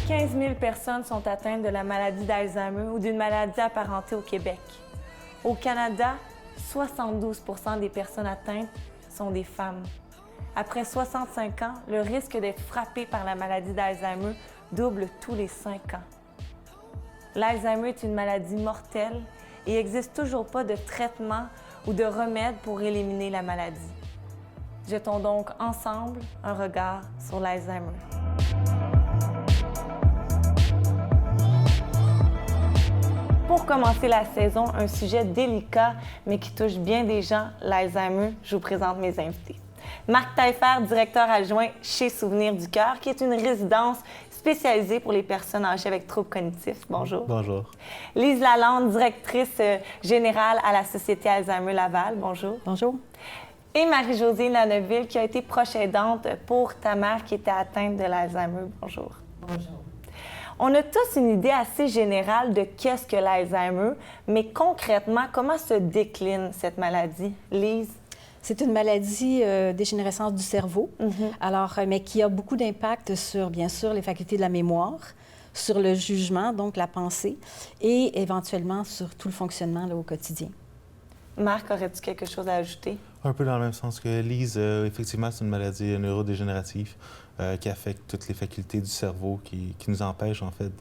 15 000 personnes sont atteintes de la maladie d'Alzheimer ou d'une maladie apparentée au Québec. Au Canada, 72 % des personnes atteintes sont des femmes. Après 65 ans, le risque d'être frappé par la maladie d'Alzheimer double tous les 5 ans. L'Alzheimer est une maladie mortelle et il n'existe toujours pas de traitement ou de remède pour éliminer la maladie. Jetons donc ensemble un regard sur l'Alzheimer. Pour commencer la saison, un sujet délicat mais qui touche bien des gens, l'Alzheimer, je vous présente mes invités. Marc Taillefer, directeur adjoint chez Souvenirs du Cœur, qui est une résidence spécialisée pour les personnes âgées avec troubles cognitifs. Bonjour. Bonjour. Lise Lalande, directrice générale à la Société Alzheimer Laval. Bonjour. Bonjour. Et Marie-Josée Lanneville, qui a été proche aidante pour ta mère qui était atteinte de l'Alzheimer. Bonjour. Bonjour. On a tous une idée assez générale de qu'est-ce que l'Alzheimer, mais concrètement, comment se décline cette maladie? Lise? C'est une maladie dégénérescence du cerveau, mais qui a beaucoup d'impact sur, bien sûr, les facultés de la mémoire, sur le jugement, donc la pensée, et éventuellement sur tout le fonctionnement là, au quotidien. Marc, aurais-tu quelque chose à ajouter? Un peu dans le même sens que Lise, effectivement, c'est une maladie neurodégénérative qui affecte toutes les facultés du cerveau, qui nous empêche, en fait,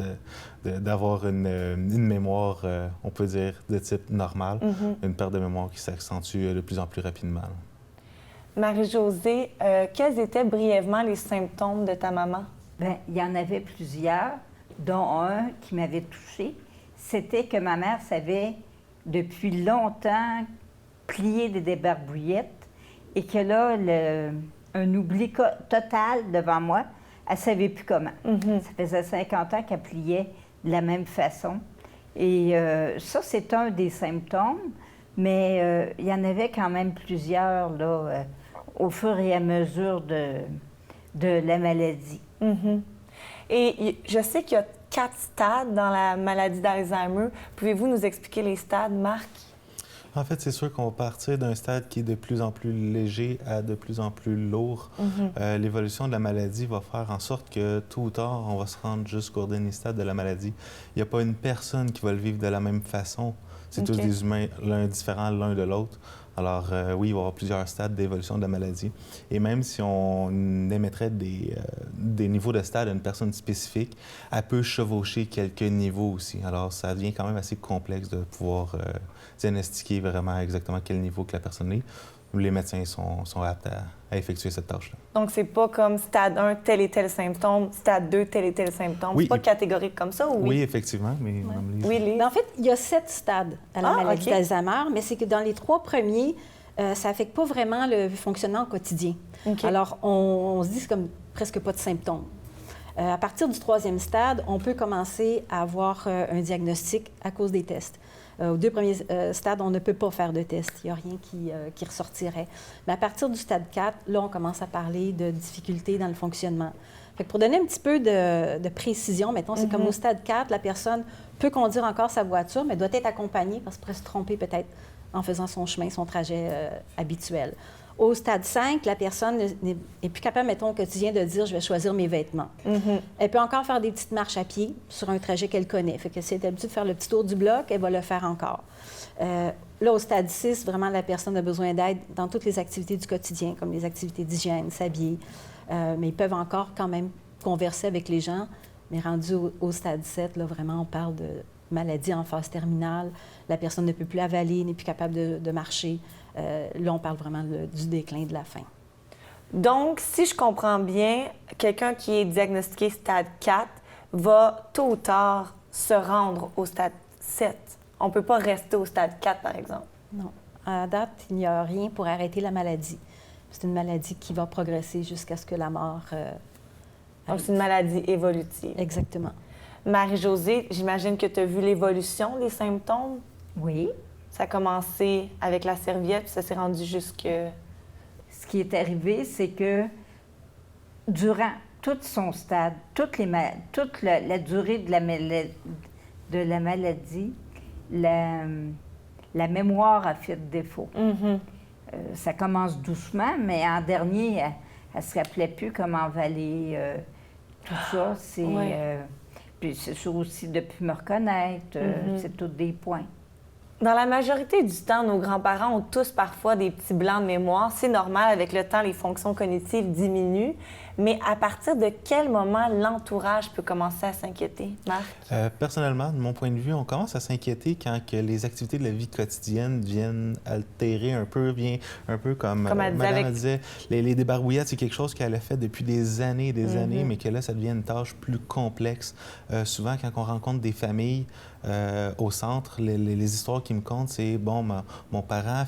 d'avoir une mémoire, on peut dire, de type normal, une perte de mémoire qui s'accentue de plus en plus rapidement. Marie-Josée, quels étaient brièvement les symptômes de ta maman? Bien, il y en avait plusieurs, dont un qui m'avait touchée. C'était que ma mère savait depuis longtemps plier des débarbouillettes et que là, un oubli total devant moi, elle ne savait plus comment. Ça faisait 50 ans qu'elle pliait de la même façon. Et ça, c'est un des symptômes, mais il y en avait quand même plusieurs là, au fur et à mesure de la maladie. Et je sais qu'il y a 4 stades dans la maladie d'Alzheimer. Pouvez-vous nous expliquer les stades, Marc? En fait, c'est sûr qu'on va partir d'un stade qui est de plus en plus léger à de plus en plus lourd. L'évolution de la maladie va faire en sorte que, tôt ou tard, on va se rendre jusqu'au dernier stade de la maladie. Il n'y a pas une personne qui va le vivre de la même façon. C'est tous des humains, l'un différent l'un de l'autre. Alors, oui, il va y avoir plusieurs stades d'évolution de la maladie. Et même si on émettrait des niveaux de stade à une personne spécifique, elle peut chevaucher quelques niveaux aussi. Alors, ça devient quand même assez complexe de pouvoir diagnostiquer vraiment exactement quel niveau que la personne est. Les médecins sont aptes à effectuer cette tâche-là. Donc, c'est pas comme stade 1, tel et tel symptôme, stade 2, tel et tel symptôme. Oui. C'est pas catégorique comme ça, ou oui? Oui, effectivement, mais... Oui, Lise? Mais en fait, il y a 7 stades à la maladie d'Alzheimer, mais c'est que dans les 3 premiers, ça n'affecte pas vraiment le fonctionnement au quotidien. Alors, on se dit que c'est comme presque pas de symptômes. À partir du 3e stade, on peut commencer à avoir un diagnostic à cause des tests. Aux 2 premiers stades, on ne peut pas faire de test. Il n'y a rien qui ressortirait. Mais à partir du stade 4, là, on commence à parler de difficultés dans le fonctionnement. Fait que pour donner un petit peu de précision, mettons, c'est comme au stade 4, la personne peut conduire encore sa voiture, mais doit être accompagnée parce qu'elle pourrait se tromper peut-être en faisant son chemin, son trajet habituel. Au stade 5, la personne n'est plus capable, mettons, au quotidien de dire « je vais choisir mes vêtements ». Elle peut encore faire des petites marches à pied sur un trajet qu'elle connaît. Fait que si elle est habituée de faire le petit tour du bloc, elle va le faire encore. Là, au stade 6, vraiment, la personne a besoin d'aide dans toutes les activités du quotidien, comme les activités d'hygiène, s'habiller. Mais ils peuvent encore quand même converser avec les gens. Mais rendu au stade 7, là, vraiment, on parle de maladie en phase terminale. La personne ne peut plus avaler, n'est plus capable de marcher. Là, on parle vraiment du déclin de la fin. Donc, si je comprends bien, quelqu'un qui est diagnostiqué stade 4 va tôt ou tard se rendre au stade 7. On ne peut pas rester au stade 4, par exemple. Non. À date, il n'y a rien pour arrêter la maladie. C'est une maladie qui va progresser jusqu'à ce que la mort Donc, c'est une maladie évolutive. Exactement. Marie-Josée, j'imagine que tu as vu l'évolution des symptômes. Oui. Ça a commencé avec la serviette, puis ça s'est rendu jusque... Ce qui est arrivé, c'est que durant tout son stade, toute la durée de la maladie, la mémoire a fait défaut. Ça commence doucement, mais en dernier, elle ne se rappelait plus comment avaler tout ça, c'est... Ouais. Puis c'est sûr aussi de plus me reconnaître, c'est tous des points. Dans la majorité du temps, nos grands-parents ont tous parfois des petits blancs de mémoire. C'est normal, avec le temps, les fonctions cognitives diminuent. Mais à partir de quel moment l'entourage peut commencer à s'inquiéter, Marc? Personnellement, de mon point de vue, on commence à s'inquiéter quand que les activités de la vie quotidienne viennent altérer un peu, un peu comme Madame disait, les débarbouillettes, c'est quelque chose qu'elle a fait depuis des années et des années, mais que là, ça devient une tâche plus complexe. Souvent, quand on rencontre des familles au centre, les histoires qui me comptent, c'est, bon, mon parent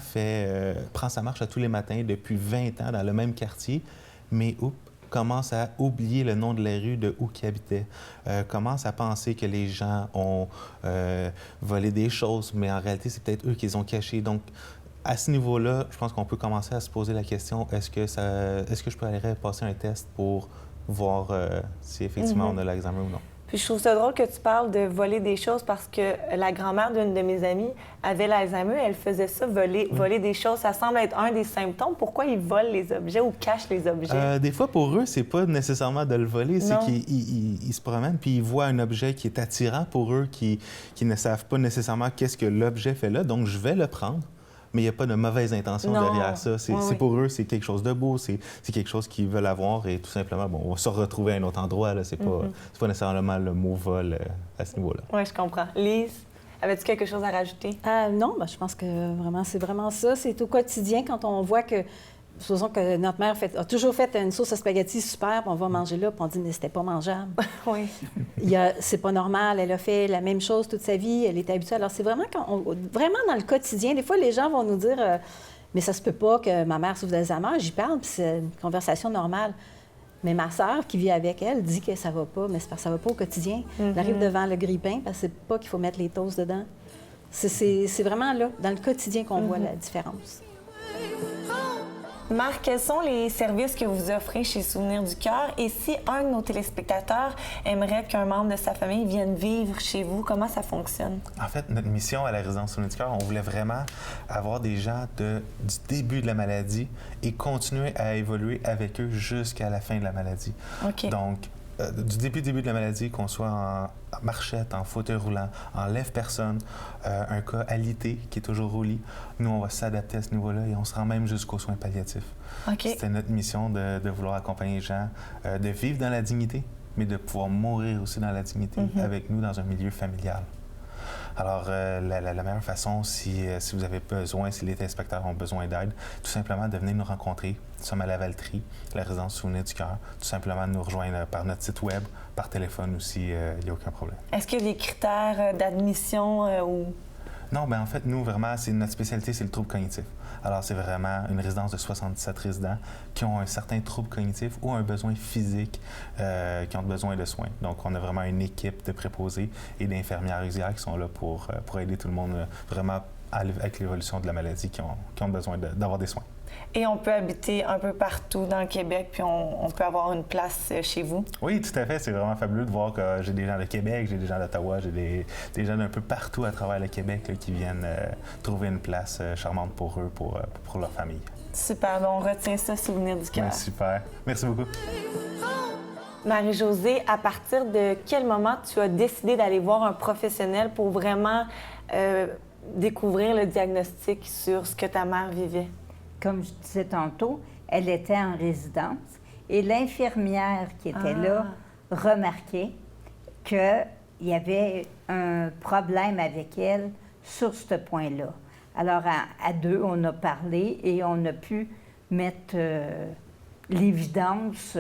prend sa marche à tous les matins depuis 20 ans dans le même quartier, mais commence à oublier le nom de la rue de où il habitait, commence à penser que les gens ont volé des choses, mais en réalité, c'est peut-être eux qui les ont cachées. Donc, à ce niveau-là, je pense qu'on peut commencer à se poser la question, est-ce que je peux aller passer un test pour voir si effectivement on a l'Alzheimer ou non? Puis je trouve ça drôle que tu parles de voler des choses parce que la grand-mère d'une de mes amies avait l'Alzheimer, elle faisait ça, voler des choses. Ça semble être un des symptômes. Pourquoi ils volent les objets ou cachent les objets? Des fois, pour eux, c'est pas nécessairement de le voler, c'est qu'ils se promènent puis ils voient un objet qui est attirant pour eux, qui ne savent pas nécessairement qu'est-ce que l'objet fait là, donc je vais le prendre. Mais il n'y a pas de mauvaise intention derrière ça. C'est pour eux, c'est quelque chose de beau, c'est quelque chose qu'ils veulent avoir et tout simplement, bon, on va se retrouver à un autre endroit. C'est pas nécessairement le mot vol à ce niveau-là. Oui, je comprends. Lise, avais-tu quelque chose à rajouter? Non, je pense que vraiment, c'est vraiment ça. C'est au quotidien quand on voit que, supposons que notre mère a toujours fait une sauce à spaghetti super, puis on va manger là, puis on dit, mais c'était pas mangeable. Oui. C'est pas normal, elle a fait la même chose toute sa vie, elle était habituée. Alors, c'est vraiment vraiment dans le quotidien. Des fois, les gens vont nous dire, mais ça se peut pas que ma mère souffre d'Alzheimer. J'y parle, puis c'est une conversation normale. Mais ma sœur, qui vit avec elle, dit que ça va pas, mais c'est parce que ça va pas au quotidien. Elle arrive devant le grille-pain, parce que c'est pas qu'il faut mettre les toasts dedans. C'est vraiment là, dans le quotidien, qu'on voit la différence. Marc, quels sont les services que vous offrez chez Souvenirs du Cœur? Et si un de nos téléspectateurs aimerait qu'un membre de sa famille vienne vivre chez vous, comment ça fonctionne? En fait, notre mission à la résidence Souvenirs du Cœur, on voulait vraiment avoir des gens du début de la maladie et continuer à évoluer avec eux jusqu'à la fin de la maladie. OK. Donc, du début de la maladie, qu'on soit en marchette, en fauteuil roulant, en lève-personne, un cas alité qui est toujours au lit, nous, on va s'adapter à ce niveau-là et on se rend même jusqu'aux soins palliatifs. OK. C'était notre mission de vouloir accompagner les gens, de vivre dans la dignité, mais de pouvoir mourir aussi dans la dignité avec nous dans un milieu familial. Alors, la meilleure façon, si vous avez besoin, si les téléspectateurs ont besoin d'aide, tout simplement de venir nous rencontrer. Nous sommes à Lavaltrie, la résidence Souvenirs du Cœur. Tout simplement de nous rejoindre par notre site web, par téléphone aussi, il n'y a aucun problème. Est-ce qu'il y a des critères d'admission ou... Non, bien en fait, nous, vraiment, notre spécialité, c'est le trouble cognitif. Alors, c'est vraiment une résidence de 77 résidents qui ont un certain trouble cognitif ou un besoin physique, qui ont besoin de soins. Donc, on a vraiment une équipe de préposés et d'infirmières auxiliaires qui sont là pour aider tout le monde vraiment avec l'évolution de la maladie, qui ont besoin d'avoir des soins. Et on peut habiter un peu partout dans le Québec, puis on peut avoir une place chez vous? Oui, tout à fait. C'est vraiment fabuleux de voir que j'ai des gens de Québec, j'ai des gens d'Ottawa, j'ai des gens d'un peu partout à travers le Québec là, qui viennent trouver une place charmante pour eux, pour leur famille. Super. On retient ça, Souvenirs du Cœur. Ouais, super. Merci beaucoup. Marie-Josée, à partir de quel moment tu as décidé d'aller voir un professionnel pour vraiment découvrir le diagnostic sur ce que ta mère vivait? Comme je disais tantôt, elle était en résidence et l'infirmière qui était là remarquait qu'il y avait un problème avec elle sur ce point-là. Alors, à deux, on a parlé et on a pu mettre l'évidence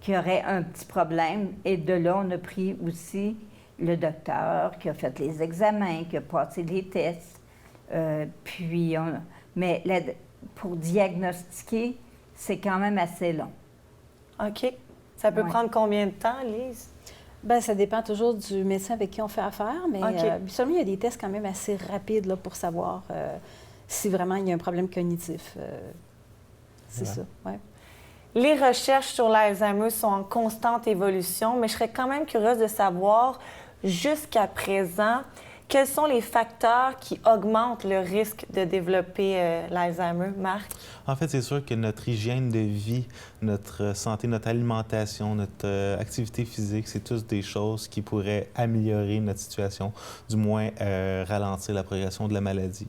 qu'il y aurait un petit problème. Et de là, on a pris aussi le docteur qui a fait les examens, qui a passé les tests. Pour diagnostiquer, c'est quand même assez long. OK. Ça peut prendre combien de temps, Lise? Bien, ça dépend toujours du médecin avec qui on fait affaire, mais seulement il y a des tests quand même assez rapides là, pour savoir si vraiment il y a un problème cognitif. C'est ça, oui. Les recherches sur l'Alzheimer sont en constante évolution, mais je serais quand même curieuse de savoir, jusqu'à présent, quels sont les facteurs qui augmentent le risque de développer l'Alzheimer, Marc? En fait, c'est sûr que notre hygiène de vie, notre santé, notre alimentation, notre activité physique, c'est tous des choses qui pourraient améliorer notre situation, du moins ralentir la progression de la maladie,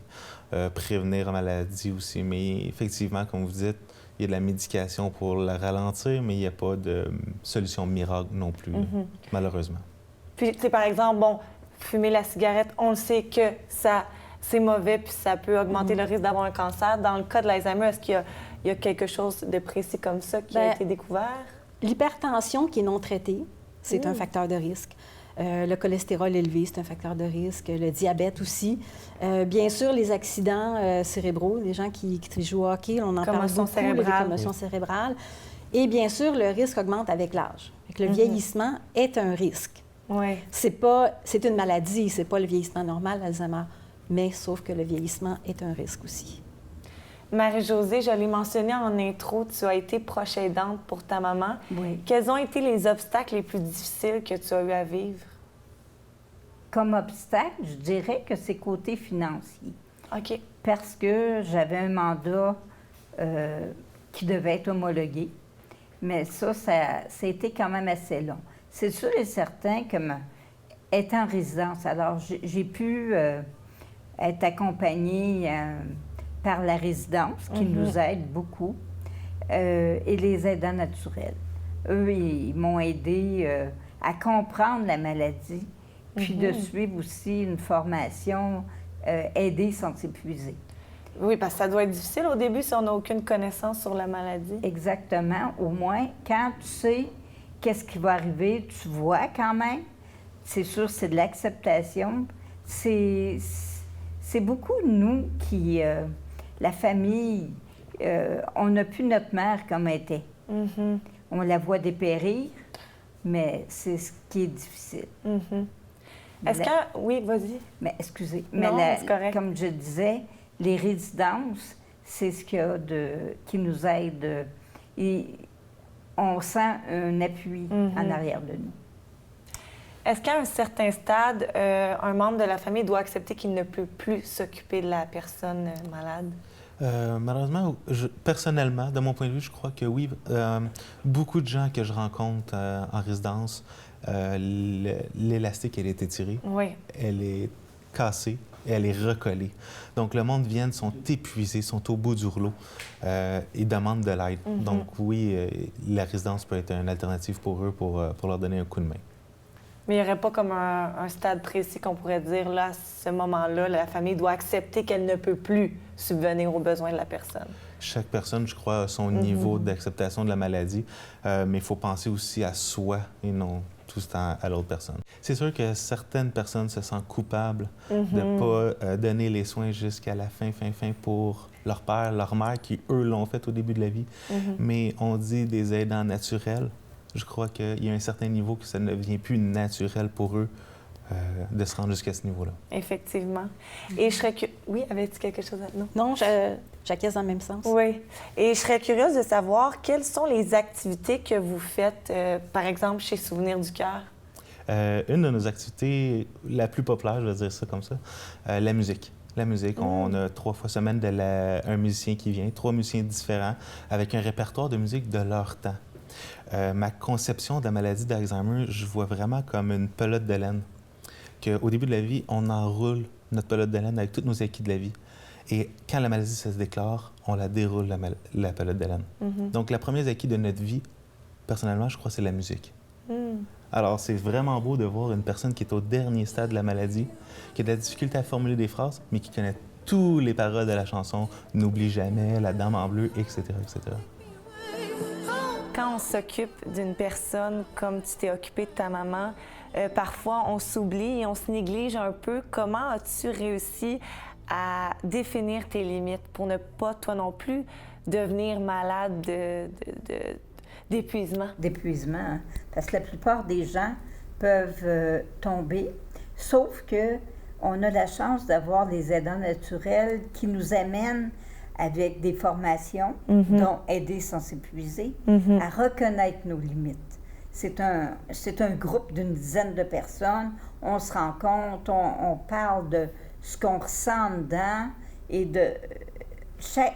prévenir la maladie aussi. Mais effectivement, comme vous dites, il y a de la médication pour la ralentir, mais il n'y a pas de solution miracle non plus, malheureusement. Puis, tu sais, par exemple, bon, fumer la cigarette, on le sait que ça, c'est mauvais, puis ça peut augmenter le risque d'avoir un cancer. Dans le cas de l'Alzheimer, est-ce qu'il y a quelque chose de précis comme ça qui a été découvert? L'hypertension qui est non traitée, c'est un facteur de risque. Le cholestérol élevé, c'est un facteur de risque. Le diabète aussi. Bien sûr, les accidents cérébraux, les gens qui jouent au hockey, on en parle beaucoup, les commotions cérébrales. Et bien sûr, le risque augmente avec l'âge. Le vieillissement est un risque. Oui. C'est une maladie, c'est pas le vieillissement normal, l'Alzheimer, mais sauf que le vieillissement est un risque aussi. Marie-Josée, je l'ai mentionné en intro, tu as été proche aidante pour ta maman. Oui. Quels ont été les obstacles les plus difficiles que tu as eu à vivre? Comme obstacle, je dirais que c'est côté financier. OK. Parce que j'avais un mandat qui devait être homologué. Mais ça a été quand même assez long. C'est sûr et certain que, étant en résidence, alors j'ai pu être accompagnée par la résidence, qui nous aide beaucoup, et les aidants naturels. Eux, ils m'ont aidé à comprendre la maladie, puis de suivre aussi une formation aider sans s'épuiser. Oui, parce que ça doit être difficile au début si on n'a aucune connaissance sur la maladie. Exactement. Au moins, quand tu sais qu'est-ce qui va arriver, tu vois quand même. C'est sûr, c'est de l'acceptation. C'est beaucoup nous qui, la famille, on n'a plus notre mère comme elle était. On la voit dépérir, mais c'est ce qui est difficile. Est-ce que... Oui, vas-y. Mais excusez. Non, mais c'est correct. Comme je disais, les résidences, c'est ce qu'il y a qui nous aide. Et on sent un appui en arrière de nous. Est-ce qu'à un certain stade, un membre de la famille doit accepter qu'il ne peut plus s'occuper de la personne malade? Malheureusement, personnellement, de mon point de vue, je crois que oui. Beaucoup de gens que je rencontre en résidence, l'élastique, elle est étirée. Oui. Elle est cassée et elle est recollée. Donc, le monde vient, sont épuisés, sont au bout du rouleau et demandent de l'aide. Donc, oui, la résidence peut être une alternative pour eux pour leur donner un coup de main. Mais il n'y aurait pas comme un stade précis qu'on pourrait dire, là, à ce moment-là, la famille doit accepter qu'elle ne peut plus subvenir aux besoins de la personne. Chaque personne, je crois, a son niveau d'acceptation de la maladie, mais il faut penser aussi à soi et non tout le temps à l'autre personne. C'est sûr que certaines personnes se sentent coupables de ne pas donner les soins jusqu'à la fin pour leur père, leur mère, qui, eux, l'ont fait au début de la vie. Mais on dit des aidants naturels. Je crois qu'il y a un certain niveau que ça ne devient plus naturel pour eux de se rendre jusqu'à ce niveau-là. Effectivement. Et je serais... Oui, avais-tu quelque chose à... Non, j'acquiesce dans le même sens. Oui. Et je serais curieuse de savoir quelles sont les activités que vous faites, par exemple, chez Souvenirs du Cœur? Une de nos activités la plus populaire, je vais dire ça comme ça, la musique. La musique, on a 3 fois semaine un musicien qui vient, 3 musiciens différents, avec un répertoire de musique de leur temps. Ma conception de la maladie d'Alzheimer, je vois vraiment comme une pelote de laine. Qu'au début de la vie, on enroule notre pelote de laine avec tous nos acquis de la vie. Et quand la maladie se déclare, on la déroule, la pelote de laine. Donc, la première acquis de notre vie, personnellement, je crois, c'est la musique. Alors, c'est vraiment beau de voir une personne qui est au dernier stade de la maladie, qui a de la difficulté à formuler des phrases, mais qui connaît toutes les paroles de la chanson « N'oublie jamais »,« La dame en bleu », etc., etc. Quand on s'occupe d'une personne comme tu t'es occupé de ta maman, parfois on s'oublie et on se néglige un peu. Comment as-tu réussi à définir tes limites pour ne pas, toi non plus, devenir malade d'épuisement? D'épuisement, hein? Parce que la plupart des gens peuvent tomber, sauf que on a la chance d'avoir des aidants naturels qui nous amènent avec des formations, dont aider sans s'épuiser, à reconnaître nos limites. c'est un groupe d'une dizaine de personnes. On se rencontre, on parle de ce qu'on ressent dedans et chaque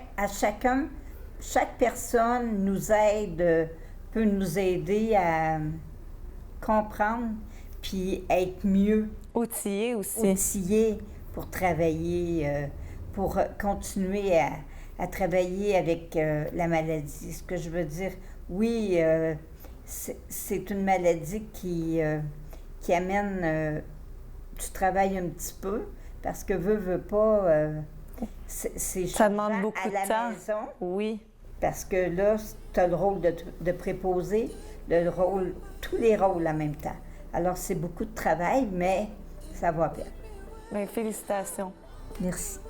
personne nous aide, peut nous aider à comprendre puis être mieux. Outillé aussi. Outillé pour travailler, pour continuer à travailler avec la maladie. Ce que je veux dire, oui, c'est une maladie qui amène du travail un petit peu, parce que veut pas, c'est ça demande beaucoup à la de temps. maison. Oui. Parce que là, tu as le rôle de préposer, tous les rôles en même temps. Alors, c'est beaucoup de travail, mais ça va bien. Bien, félicitations. Merci.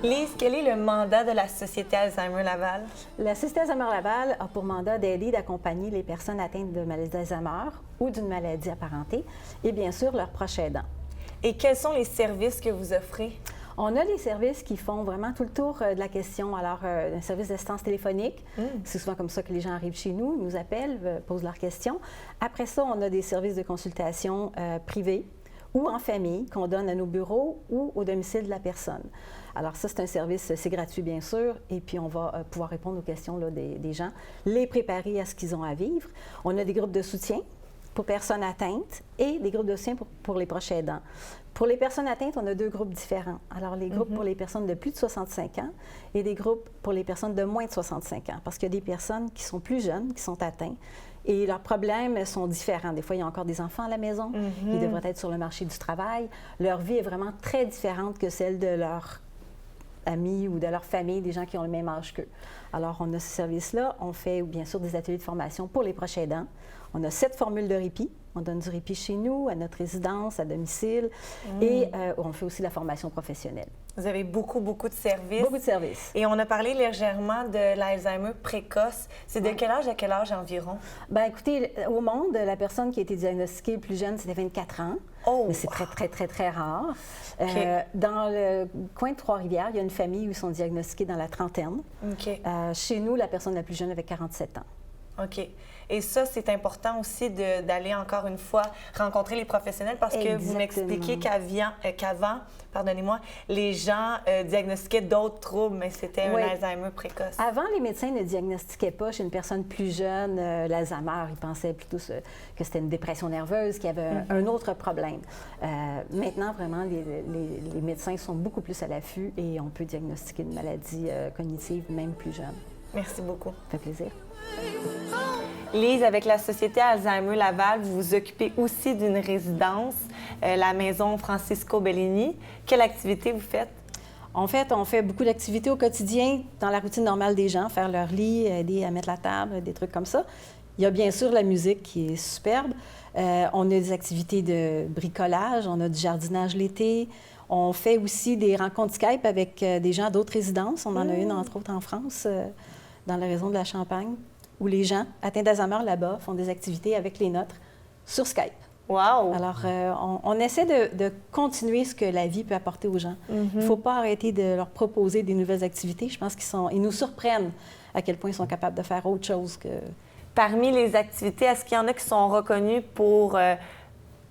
Lise, quel est le mandat de la Société Alzheimer Laval? La Société Alzheimer Laval a pour mandat d'aider et d'accompagner les personnes atteintes de maladie d'Alzheimer ou d'une maladie apparentée et bien sûr leurs proches aidants. Et quels sont les services que vous offrez? On a les services qui font vraiment tout le tour de la question. Alors, un service d'assistance téléphonique, c'est souvent comme ça que les gens arrivent chez nous, nous appellent, posent leurs questions. Après ça, on a des services de consultation privés ou en famille qu'on donne à nos bureaux ou au domicile de la personne. Alors ça, c'est un service, c'est gratuit bien sûr, et puis on va pouvoir répondre aux questions là, des gens, les préparer à ce qu'ils ont à vivre. On a des groupes de soutien pour personnes atteintes et des groupes de soutien pour les proches aidants. Pour les personnes atteintes, on a 2 groupes différents. Alors, les groupes pour les personnes de plus de 65 ans et des groupes pour les personnes de moins de 65 ans, parce qu'il y a des personnes qui sont plus jeunes, qui sont atteintes, et leurs problèmes sont différents. Des fois, il y a encore des enfants à la maison, ils devraient être sur le marché du travail. Leur vie est vraiment très différente que celle de leurs amis ou de leur famille, des gens qui ont le même âge qu'eux. Alors, on a ce service-là. On fait, bien sûr, des ateliers de formation pour les proches aidants. On a 7 formules de répit. On donne du répit chez nous, à notre résidence, à domicile. Et on fait aussi la formation professionnelle. Vous avez beaucoup de services. Beaucoup de services. Et on a parlé légèrement de l'Alzheimer précoce. C'est de quel âge à quel âge environ? Bien, écoutez, au monde, la personne qui a été diagnostiquée plus jeune, c'était 24 ans. Oh! Mais c'est très rare. Okay. Dans le coin de Trois-Rivières, il y a une famille où ils sont diagnostiqués dans la trentaine. OK. Chez nous, la personne la plus jeune avait 47 ans. OK. Et ça, c'est important aussi d'aller encore une fois rencontrer les professionnels parce que vous m'expliquez qu'avant, pardonnez-moi, les gens diagnostiquaient d'autres troubles, mais c'était un Alzheimer précoce. Avant, les médecins ne diagnostiquaient pas chez une personne plus jeune l'Alzheimer. Ils pensaient plutôt que c'était une dépression nerveuse, qu'il y avait un autre problème. Maintenant, vraiment, les médecins sont beaucoup plus à l'affût et on peut diagnostiquer une maladie cognitive, même plus jeune. Merci beaucoup. Ça fait plaisir. Lise, avec la Société Alzheimer Laval, vous vous occupez aussi d'une résidence, la maison Francisco Bellini. Quelle activité vous faites? En fait, on fait beaucoup d'activités au quotidien dans la routine normale des gens, faire leur lit, aider à mettre la table, des trucs comme ça. Il y a bien sûr la musique qui est superbe. On a des activités de bricolage, on a du jardinage l'été. On fait aussi des rencontres Skype avec des gens d'autres résidences. On en a une, entre autres, en France, dans la région de la Champagne, où les gens atteints d'Alzheimer là-bas font des activités avec les nôtres sur Skype. Wow! Alors, on essaie de continuer ce que la vie peut apporter aux gens. Il ne faut pas arrêter de leur proposer des nouvelles activités. Je pense qu'ils nous surprennent à quel point ils sont capables de faire autre chose que... Parmi les activités, est-ce qu'il y en a qui sont reconnues pour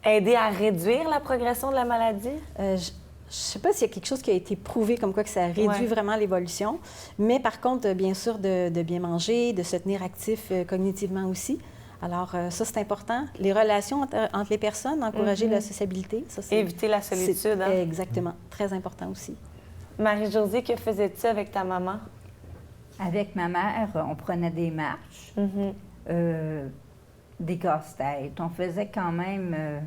aider à réduire la progression de la maladie? Je ne sais pas s'il y a quelque chose qui a été prouvé comme quoi que ça réduit vraiment l'évolution, mais par contre, bien sûr, de bien manger, de se tenir actif cognitivement aussi. Alors, ça, c'est important. Les relations entre les personnes, encourager la sociabilité. Ça, éviter la solitude. Hein? Exactement. Très important aussi. Marie-Josée, que faisais-tu avec ta maman? Avec ma mère, on prenait des marches, des casse-têtes. On faisait quand même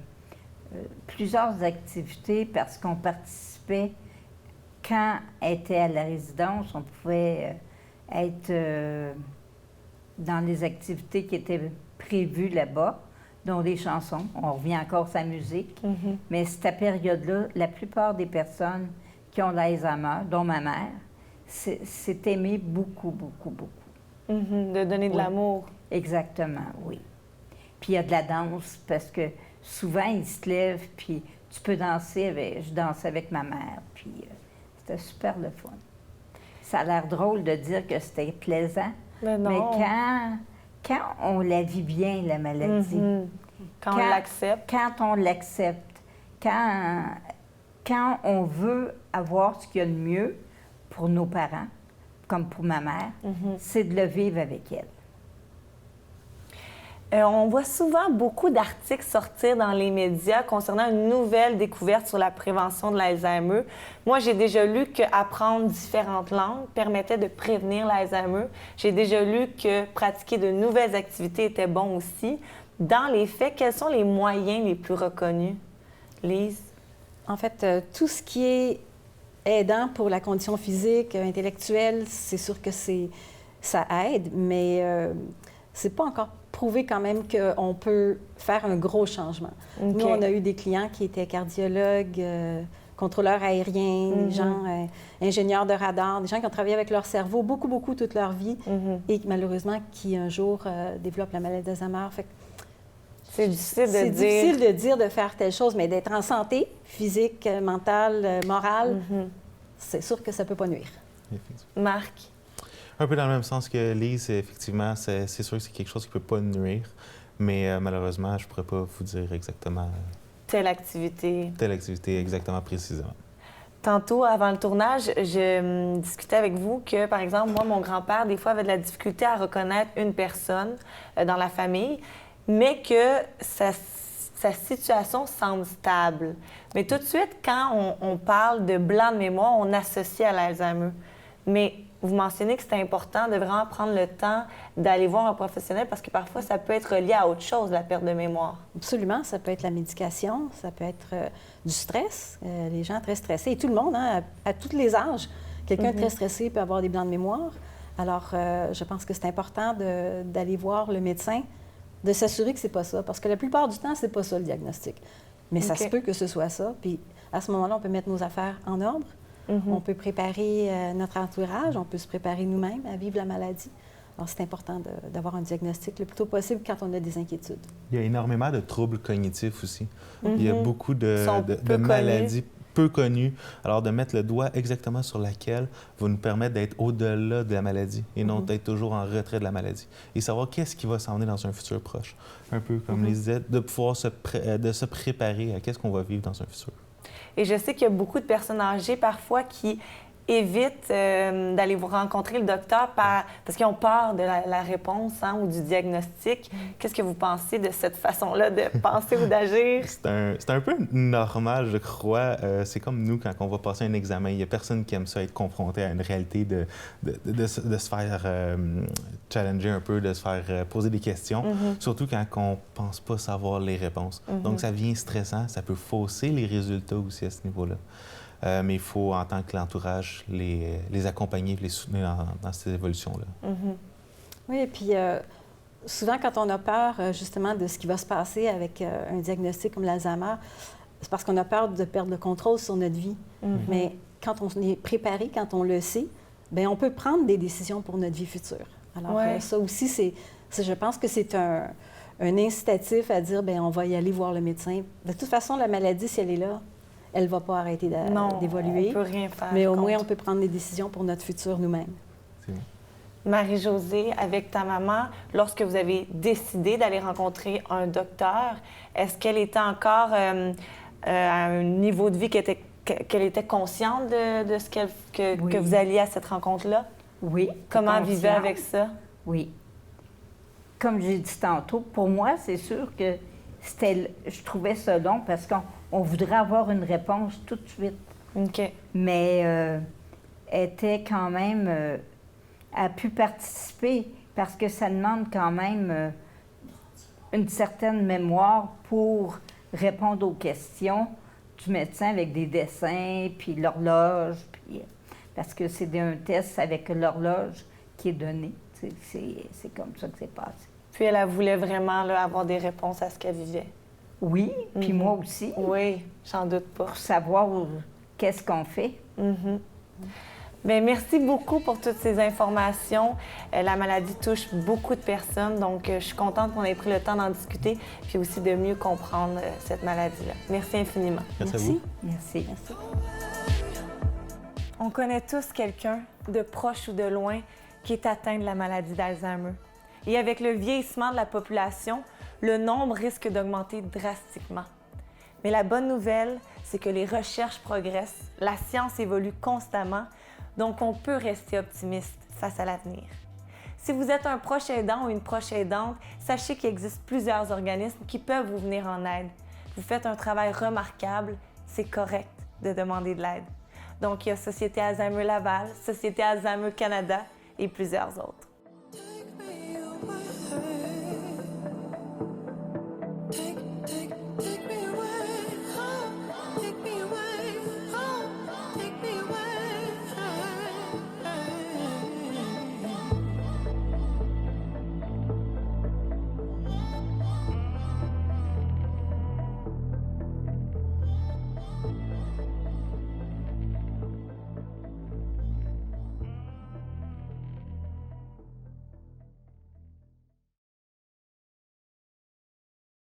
plusieurs activités parce qu'on participait. Quand elle était à la résidence, on pouvait être dans les activités qui étaient prévues là-bas, dont des chansons. On revient encore à sa musique. Mais cette période-là, la plupart des personnes qui ont l'Alzheimer, dont ma mère, c'est aimer beaucoup. De donner de l'amour. Exactement, oui. Puis il y a de la danse, parce que souvent, ils se lèvent, puis tu peux danser avec... Je dansais avec ma mère, puis c'était super le fun. Ça a l'air drôle de dire que c'était plaisant, Mais non. Mais quand on la vit bien, la maladie, Quand on l'accepte. quand on l'accepte, quand on veut avoir ce qu'il y a de mieux pour nos parents, comme pour ma mère, c'est de le vivre avec elle. On voit souvent beaucoup d'articles sortir dans les médias concernant une nouvelle découverte sur la prévention de l'Alzheimer. Moi, j'ai déjà lu qu'apprendre différentes langues permettait de prévenir l'Alzheimer. J'ai déjà lu que pratiquer de nouvelles activités était bon aussi. Dans les faits, quels sont les moyens les plus reconnus? Lise? En fait, tout ce qui est aidant pour la condition physique, intellectuelle, c'est sûr que ça aide, mais c'est pas encore prouvé quand même qu'on peut faire un gros changement. Okay. Nous, on a eu des clients qui étaient cardiologues, contrôleurs aériens, des gens ingénieurs de radar, des gens qui ont travaillé avec leur cerveau beaucoup toute leur vie et malheureusement qui un jour développent la maladie d'Alzheimer. C'est difficile C'est difficile de dire de faire telle chose, mais d'être en santé, physique, mentale, morale, c'est sûr que ça ne peut pas nuire. Marc? Un peu dans le même sens que Lise, effectivement, c'est sûr que c'est quelque chose qui ne peut pas nuire, mais malheureusement, je ne pourrais pas vous dire exactement Telle activité exactement précisément. Tantôt, avant le tournage, je discutais avec vous que, par exemple, moi, mon grand-père, des fois, avait de la difficulté à reconnaître une personne dans la famille, mais que sa situation semble stable. Mais tout de suite, quand on parle de blanc de mémoire, on associe à l'Alzheimer. Mais vous mentionnez que c'est important de vraiment prendre le temps d'aller voir un professionnel parce que parfois, ça peut être lié à autre chose, la perte de mémoire. Absolument. Ça peut être la médication, ça peut être du stress. Les gens très stressés, et tout le monde, hein, à tous les âges. Quelqu'un très stressé peut avoir des blancs de mémoire. Alors, je pense que c'est important d'aller voir le médecin, de s'assurer que c'est pas ça. Parce que la plupart du temps, c'est pas ça le diagnostic. Mais ça se peut que ce soit ça. Puis à ce moment-là, on peut mettre nos affaires en ordre. On peut préparer notre entourage, on peut se préparer nous-mêmes à vivre la maladie. Alors, c'est important d'avoir un diagnostic le plus tôt possible quand on a des inquiétudes. Il y a énormément de troubles cognitifs aussi. Il y a beaucoup de peu maladies peu connues. Alors, de mettre le doigt exactement sur laquelle va nous permettre d'être au-delà de la maladie et non d'être toujours en retrait de la maladie. Et savoir qu'est-ce qui va s'en venir dans un futur proche. Un peu comme les disait, de pouvoir se préparer à qu'est-ce qu'on va vivre dans un futur. Et je sais qu'il y a beaucoup de personnes âgées parfois qui évitent d'aller vous rencontrer le docteur parce qu'ils ont peur de la réponse ou du diagnostic. Qu'est-ce que vous pensez de cette façon-là de penser ou d'agir? C'est un peu normal, je crois. C'est comme nous, quand on va passer un examen. Il n'y a personne qui aime ça, être confronté à une réalité, de se faire challenger un peu, de se faire poser des questions, surtout quand on ne pense pas savoir les réponses. Donc, ça devient stressant. Ça peut fausser les résultats aussi à ce niveau-là. Mais il faut, en tant que l'entourage, les accompagner, les soutenir dans cette évolution-là. Oui, et puis souvent, quand on a peur, justement, de ce qui va se passer avec un diagnostic comme l'Alzheimer, c'est parce qu'on a peur de perdre le contrôle sur notre vie. Mais quand on est préparé, quand on le sait, bien, on peut prendre des décisions pour notre vie future. Alors, ça aussi, je pense que c'est un incitatif à dire, bien, on va y aller voir le médecin. De toute façon, la maladie, si elle est là, elle ne va pas arrêter d'évoluer. On peut rien faire. Mais au moins, on peut prendre des décisions pour notre futur nous-mêmes. Marie-Josée, avec ta maman, lorsque vous avez décidé d'aller rencontrer un docteur, est-ce qu'elle était encore à un niveau de vie qu'elle était consciente de ce que vous alliez à cette rencontre-là? Oui. Comment elle vivait avec ça? Oui. Comme j'ai dit tantôt, pour moi, c'est sûr que je trouvais ça long parce qu'on voudrait avoir une réponse tout de suite. OK. Mais elle était quand même... a pu participer parce que ça demande quand même une certaine mémoire pour répondre aux questions du médecin avec des dessins, puis l'horloge, parce que c'est un test avec l'horloge qui est donné. C'est comme ça que c'est passé. Puis elle voulait vraiment avoir des réponses à ce qu'elle vivait. Oui, puis moi aussi. Oui, j'en doute pas. Pour savoir qu'est-ce qu'on fait. Bien, merci beaucoup pour toutes ces informations. La maladie touche beaucoup de personnes, donc je suis contente qu'on ait pris le temps d'en discuter, puis aussi de mieux comprendre cette maladie-là. Merci infiniment. Merci à vous. Merci. On connaît tous quelqu'un, de proche ou de loin, qui est atteint de la maladie d'Alzheimer. Et avec le vieillissement de la population, le nombre risque d'augmenter drastiquement. Mais la bonne nouvelle, c'est que les recherches progressent, la science évolue constamment, donc on peut rester optimiste face à l'avenir. Si vous êtes un proche aidant ou une proche aidante, sachez qu'il existe plusieurs organismes qui peuvent vous venir en aide. Vous faites un travail remarquable, c'est correct de demander de l'aide. Donc, il y a Société Alzheimer Laval, Société Alzheimer Canada et plusieurs autres.